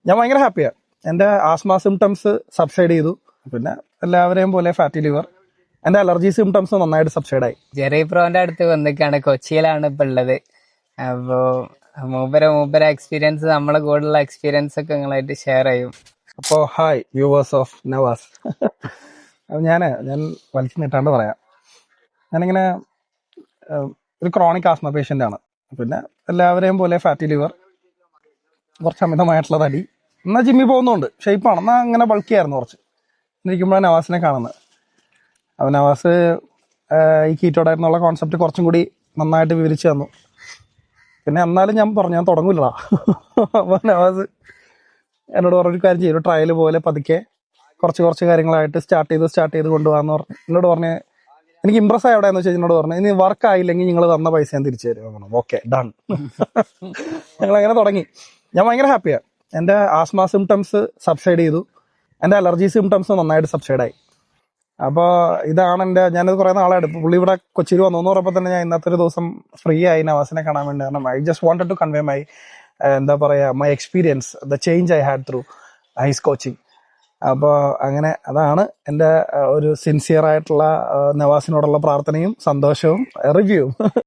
ഞാൻ ഭയങ്കര ഹാപ്പിയാണ്. എൻ്റെ ആസ്മ സിംറ്റംസ് സബ്സൈഡ് ചെയ്തു. പിന്നെ എല്ലാവരെയും പോലെ ഫാറ്റി ലിവർ, എൻ്റെ അലർജി സിംറ്റംസ് നന്നായിട്ട് സബ്സൈഡായി. ജെറി പ്രോന്റെ അടുത്ത് വന്നിക്കാണ്, കൊച്ചിയിലാണ് ഇപ്പൊ ഉള്ളത്. അപ്പോ മൂപ്പര എക്സ്പീരിയൻസ് നമ്മളെ കൂടുതലുള്ള എക്സ്പീരിയൻസ് ഒക്കെ നിങ്ങളായിട്ട് ഷെയർ ചെയ്യും. അപ്പോൾ ഹായ് വ്യൂവേഴ്സ് ഓഫ് നവാസ്. അപ്പോൾ ഞാൻ വലിച്ചു നീട്ടാണ്ട് പറയാം. ഞാനിങ്ങനെ ഒരു ക്രോണിക് ആസ്മ പേഷ്യൻ്റ് ആണ്. പിന്നെ എല്ലാവരെയും പോലെ ഫാറ്റി ലിവർ, കുറച്ച് അമിതമായിട്ടുള്ള തടി. എന്നാൽ ജിമ്മിൽ പോകുന്നുണ്ട്, ഷേപ്പാണ്. എന്നാൽ അങ്ങനെ ബൾക്കിയായിരുന്നു കുറച്ച്. ഇരിക്കുമ്പോഴാണ് നവാസിനെ കാണുന്നത്. അപ്പോൾ നവാസ് ഈ കീറ്റോ ഡയറ്റ് എന്നുള്ള കോൺസെപ്റ്റ് കുറച്ചും കൂടി നന്നായിട്ട് വിവരിച്ചു തന്നു. പിന്നെ എന്നാലും ഞാൻ പറഞ്ഞു ഞാൻ തുടങ്ങില്ല. അപ്പോൾ നവാസ് എന്നോട് പറഞ്ഞൊരു കാര്യം ചെയ്യും, ഒരു ട്രയൽ പോലെ പതുക്കെ കുറച്ച് കാര്യങ്ങളായിട്ട് സ്റ്റാർട്ട് ചെയ്ത് കൊണ്ടുപോകാന്ന് പറഞ്ഞു. എന്നോട് പറഞ്ഞ് എനിക്ക് ഇമ്പ്രസ് ആയി എവിടെയെന്ന് വെച്ചാൽ എന്നോട് പറഞ്ഞു, ഇനി വർക്ക് ആയില്ലെങ്കിൽ നിങ്ങൾ തന്ന പൈസ ഞാൻ തിരിച്ചു തരും. Okay done. ഞങ്ങൾ അങ്ങനെ തുടങ്ങി. ഞാൻ ഭയങ്കര ഹാപ്പിയാണ്. എൻ്റെ ആസ്മ സിംറ്റംസ് സബ്സൈഡ് ചെയ്തു. എൻ്റെ അലർജി സിംറ്റംസ് നന്നായിട്ട് സബ്സൈഡായി. അപ്പോൾ ഇതാണ് ഞാനത് കുറേ നാളായിട്ട്, പുള്ളി ഇവിടെ കൊച്ചിയിൽ വന്നു പറഞ്ഞപ്പോൾ തന്നെ ഞാൻ ഇന്നത്തെ ഒരു ദിവസം ഫ്രീ ആയി നവാസിനെ കാണാൻ വേണ്ടി. കാരണം I just wanted to convey my my experience, the change I had through eyes coaching. അപ്പോൾ അങ്ങനെ അതാണ് എൻ്റെ ഒരു സിൻസിയർ ആയിട്ടുള്ള നവാസിനോടുള്ള പ്രാർത്ഥനയും സന്തോഷവും റിവ്യൂവും.